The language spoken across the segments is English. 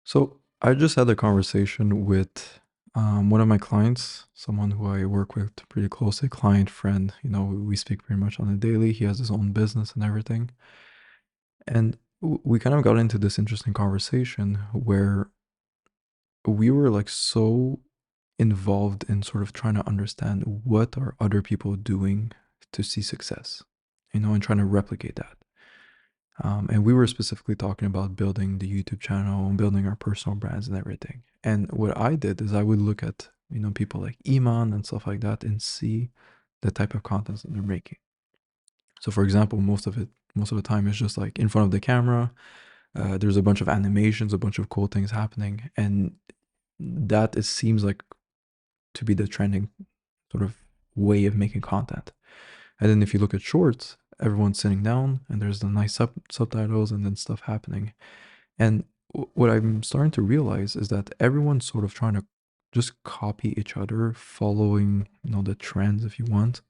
So I just had a conversation with one of my clients, someone who I work with pretty closely, client friend. We speak pretty much on a daily. He has his own business and everything, and we kind of got into this interesting conversation where we were like so involved in sort of trying to understand what are other people doing to see success, and trying to replicate that. And we were specifically talking about building the YouTube channel and building our personal brands and everything. And what I did is I would look at, people like Iman and stuff like that and see the type of content that they're making. So for example, most of the time is just like in front of the camera. There's a bunch of animations, a bunch of cool things happening. And that it seems like to be the trending sort of way of making content. And then if you look at shorts, everyone's sitting down and there's the nice subtitles and then stuff happening. And what I'm starting to realize is that everyone's sort of trying to just copy each other, following, the trends if you want,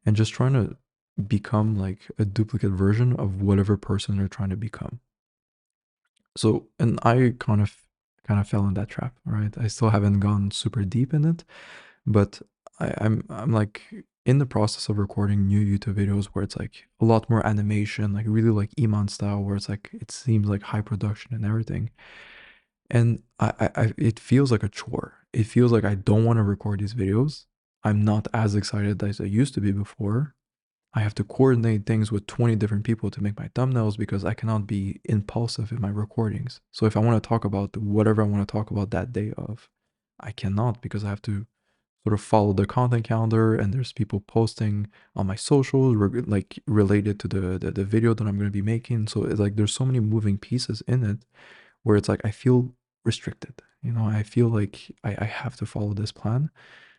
and just trying to become like a duplicate version of whatever person they're trying to become. So, and I kind of fell in that trap, right? I still haven't gone super deep in it, but I'm like in the process of recording new YouTube videos where it's like a lot more animation, like really like Iman style, where it's like it seems like high production and everything. And it feels like a chore. It feels like I don't want to record these videos. I'm not as excited as I used to be before. I have to coordinate things with 20 different people to make my thumbnails because I cannot be impulsive in my recordings. So if I want to talk about whatever I want to talk about that day of, I cannot because I have to sort of follow the content calendar and there's people posting on my socials like related to the video that I'm going to be making. So it's like there's so many moving pieces in it where it's like I feel restricted. I feel like I have to follow this plan.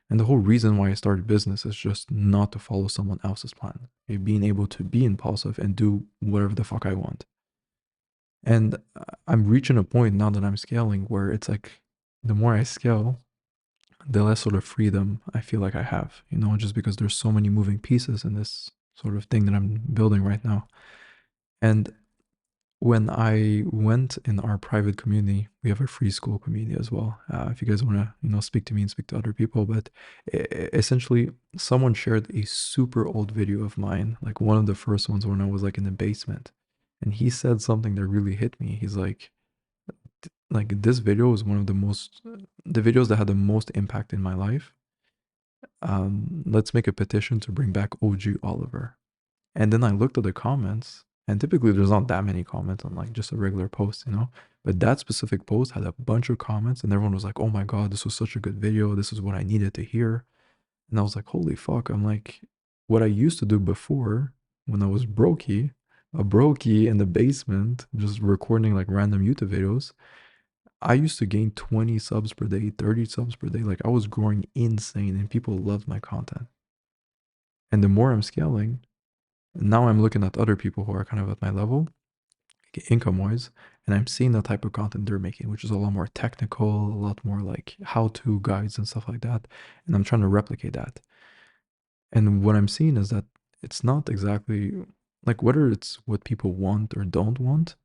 And the whole reason why I started business is just not to follow someone else's plan. Being able to be impulsive and do whatever the fuck I want. And I'm reaching a point now that I'm scaling where it's like the more I scale, the less sort of freedom I feel like I have, just because there's so many moving pieces in this sort of thing that I'm building right now. And when I went in our private community, we have a free school community as well. If you guys want to, speak to me and speak to other people, but essentially, someone shared a super old video of mine, like one of the first ones when I was like in the basement, and he said something that really hit me. He's like this video is one of the videos that had the most impact in my life. Let's make a petition to bring back OG Oliver. And then I looked at the comments, and typically there's not that many comments on like just a regular post. But that specific post had a bunch of comments, and everyone was like, "Oh my god, this was such a good video. This is what I needed to hear." And I was like, "Holy fuck!" I'm like, what I used to do before when I was a brokey in the basement, just recording like random YouTube videos. I used to gain 20 subs per day, 30 subs per day. Like I was growing insane, and people loved my content. And the more I'm scaling, now I'm looking at other people who are kind of at my level, income wise, and I'm seeing the type of content they're making, which is a lot more technical, a lot more like how to guides and stuff like that. And I'm trying to replicate that. And what I'm seeing is that it's not exactly like whether it's what people want or don't want.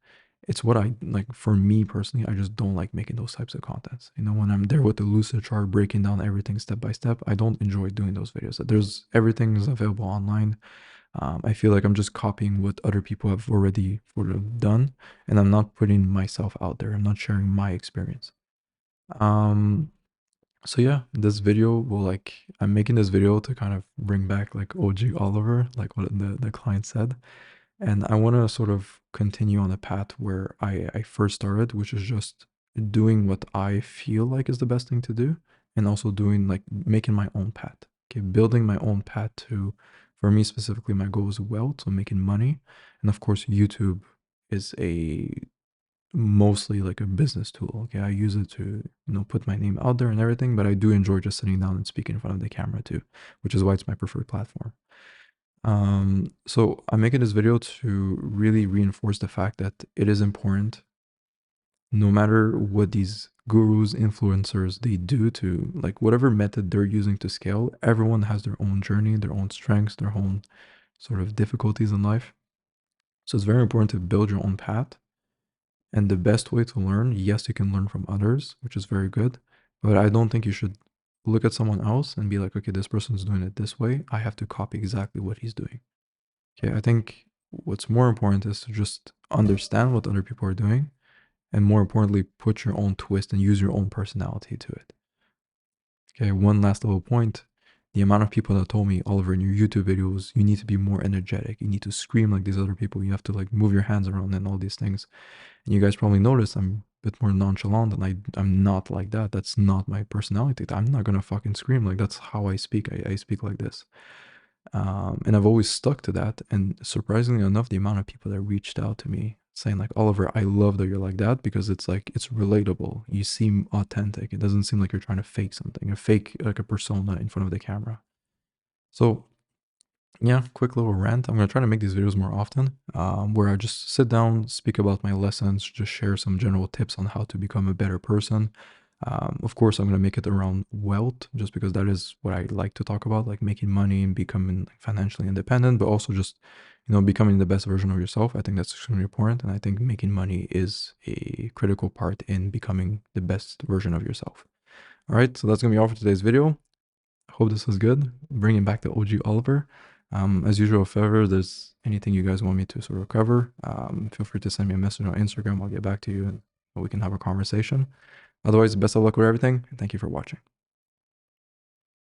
It's what I like for me personally. I just don't like making those types of contents. When I'm there with the lucid chart, breaking down everything step by step, I don't enjoy doing those videos. Everything is available online. I feel like I'm just copying what other people have already sort of done, and I'm not putting myself out there. I'm not sharing my experience. Um, so yeah, this video will I'm making this video to kind of bring back like OG Oliver, like what the client said. And I want to sort of continue on the path where I first started, which is just doing what I feel like is the best thing to do, and also doing like making my own path. Okay, building my own path to, for me specifically, my goal is wealth, so making money. And of course, YouTube is a mostly like a business tool. Okay, I use it to, put my name out there and everything, but I do enjoy just sitting down and speaking in front of the camera too, which is why it's my preferred platform. So I'm making this video to really reinforce the fact that it is important, no matter what these gurus, influencers, they do to like whatever method they're using to scale, everyone has their own journey, their own strengths, their own sort of difficulties in life. So it's very important to build your own path And the best way to learn, yes, you can learn from others, which is very good, but I don't think you should look at someone else and be like, okay, this person's doing it this way. I have to copy exactly what he's doing. Okay, I think what's more important is to just understand what other people are doing, and more importantly, put your own twist and use your own personality to it. Okay, one last little point. The amount of people that told me, Oliver, in your YouTube videos, you need to be more energetic. You need to scream like these other people. You have to like move your hands around and all these things. And you guys probably noticed I'm a bit more nonchalant, and I'm not like that. That's not my personality. I'm not gonna fucking scream. Like, that's how I speak. I speak like this. And I've always stuck to that. And surprisingly enough, the amount of people that reached out to me saying like, Oliver, I love that you're like that, because it's like, it's relatable. You seem authentic. It doesn't seem like you're trying to fake something, a fake like a persona in front of the camera. So yeah, quick little rant. I'm gonna try to make these videos more often, where I just sit down, speak about my lessons, just share some general tips on how to become a better person. Of course, I'm gonna make it around wealth, just because that is what I like to talk about, like making money and becoming financially independent, but also just, becoming the best version of yourself. I think that's extremely important, and I think making money is a critical part in becoming the best version of yourself. All right, so that's gonna be all for today's video. Hope this was good. Bringing back the OG Oliver. As usual, if ever there's anything you guys want me to sort of cover, feel free to send me a message on Instagram. I'll get back to you and we can have a conversation. Otherwise, best of luck with everything. And thank you for watching.